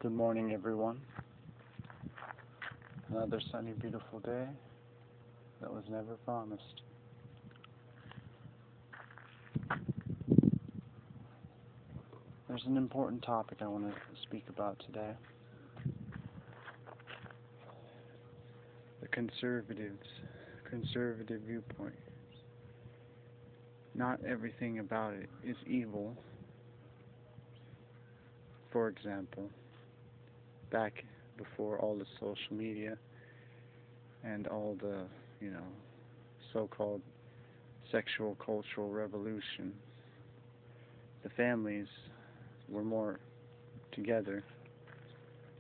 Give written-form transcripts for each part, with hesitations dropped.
Good morning, everyone. Another sunny, beautiful day that was never promised. There's an important topic I want to speak about today. The conservative viewpoint. Not everything about it is evil. For example, back before all the social media and all the, so-called sexual cultural revolution, the families were more together.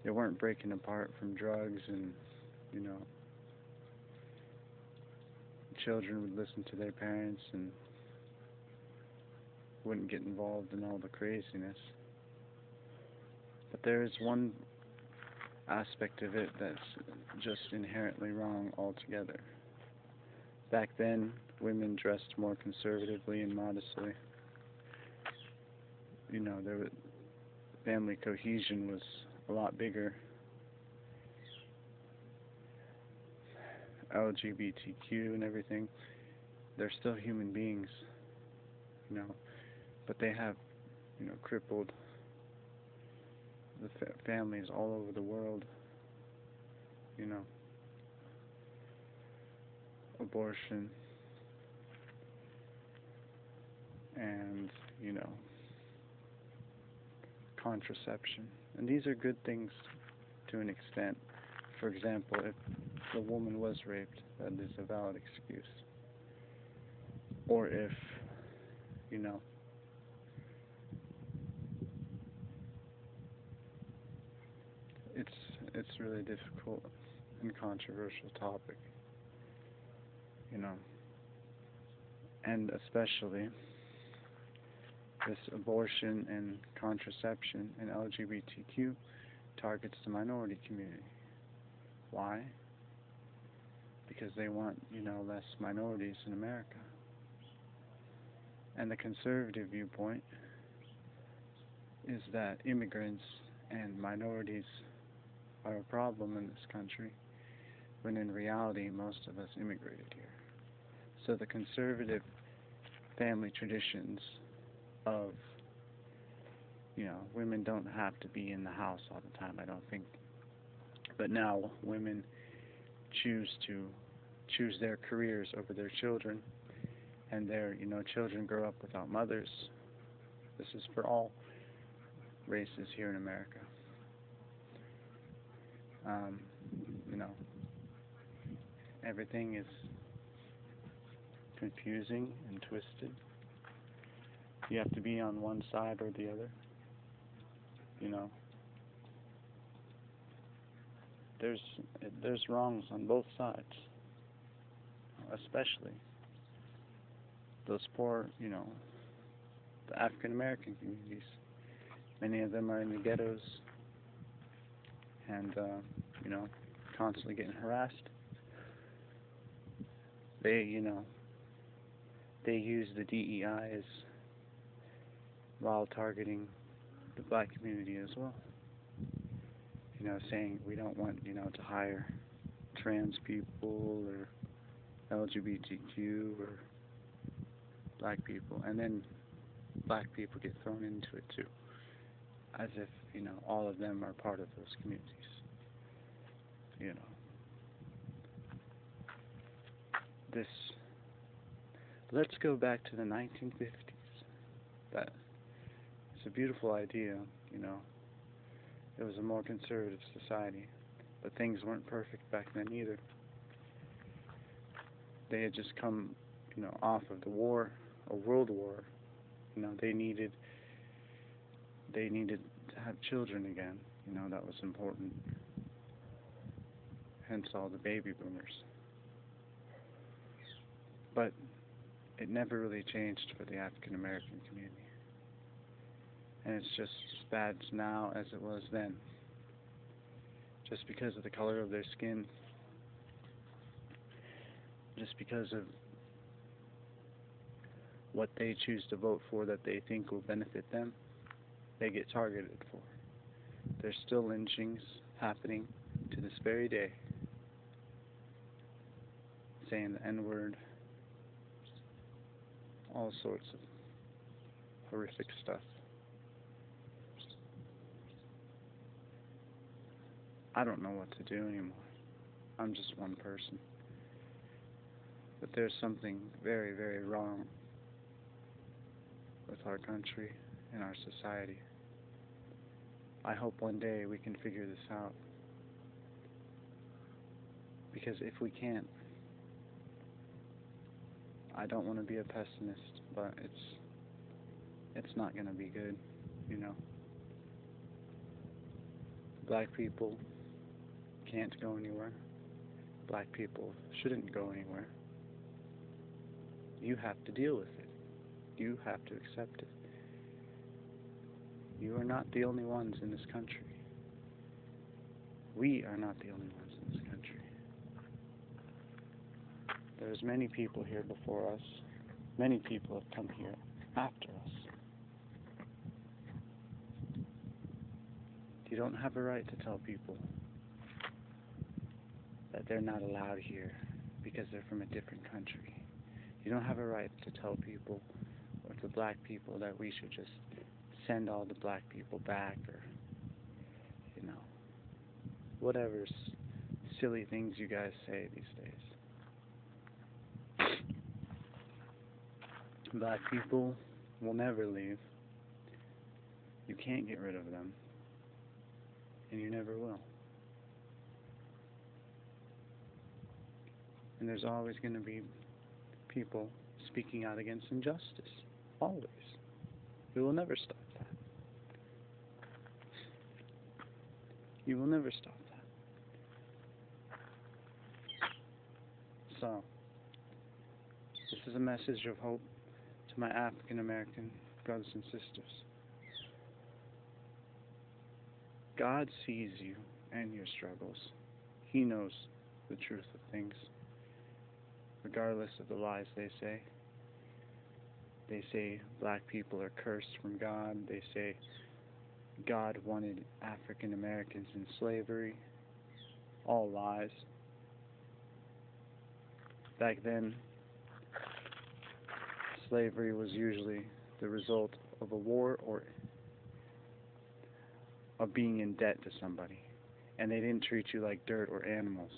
They weren't breaking apart from drugs and, children would listen to their parents and wouldn't get involved in all the craziness. But there is one aspect of it that's just inherently wrong altogether. Back then, women dressed more conservatively and modestly. Family cohesion was a lot bigger. LGBTQ and everything, they're still human beings, but they have, crippled the families all over the world. Abortion and, contraception. And these are good things to an extent. For example, if the woman was raped, that is a valid excuse. Or if, it's really difficult and controversial topic, and especially this abortion and contraception and LGBTQ targets the minority community. Why? Because they want, less minorities in America. And the conservative viewpoint is that immigrants and minorities are a problem in this country, when in reality most of us immigrated here. So the conservative family traditions of, women don't have to be in the house all the time, I don't think. But now women choose their careers over their children, and their, children grow up without mothers. This is for all races here in America. Everything is confusing and twisted. You have to be on one side or the other. There's wrongs on both sides, especially those poor, the African American communities. Many of them are in the ghettos and, constantly getting harassed. They, they use the DEI while targeting the black community as well. Saying we don't want, to hire trans people or LGBTQ or black people, and then black people get thrown into it too, as if, all of them are part of those communities. Let's go back to the 1950s. It's a beautiful idea, It was a more conservative society, but things weren't perfect back then either. They had just come, off of the war, a world war. They needed to have children again. That was important. Hence all the baby boomers. But it never really changed for the African American community. And it's just as bad now as it was then. Just because of the color of their skin. Just because of what they choose to vote for that they think will benefit them, they get targeted for. There's still lynchings happening to this very day, saying the N-word, all sorts of horrific stuff. I don't know what to do anymore. I'm just one person. But there's something very, very wrong with our country and our society. I hope one day we can figure this out. Because if we can't, I don't want to be a pessimist, but it's not going to be good, you know. Black people can't go anywhere. Black people shouldn't go anywhere. You have to deal with it. You have to accept it. You are not the only ones in this country. We are not the only ones in this country. There's many people here before us. Many people have come here after us. You don't have a right to tell people that they're not allowed here because they're from a different country. You don't have a right to tell people, or to black people, that we should just send all the black people back, or, you know, whatever silly things you guys say these days. Black people will never leave. You can't get rid of them. And you never will. And there's always going to be people speaking out against injustice. Always. We will never stop that. You will never stop that. So, this is a message of hope to my African American brothers and sisters. God sees you and your struggles. He knows the truth of things, regardless of the lies they say. They say black people are cursed from God. They say God wanted African Americans in slavery. All lies. Back then, slavery was usually the result of a war or of being in debt to somebody. And they didn't treat you like dirt or animals.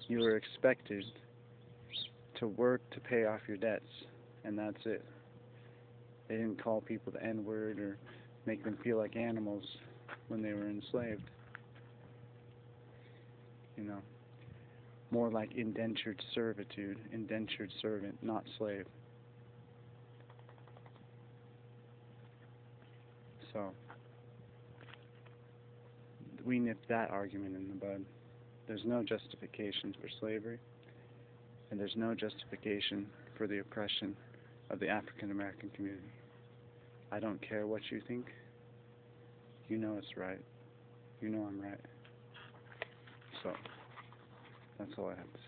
You were expected to work to pay off your debts, and that's it. They didn't call people the N-word or make them feel like animals when they were enslaved. You know, more like indentured servitude, indentured servant, not slave. So, we nipped that argument in the bud. There's no justification for slavery, and there's no justification for the oppression of the African American community. I don't care what you think. You know it's right. You know I'm right. So, that's all I have to say.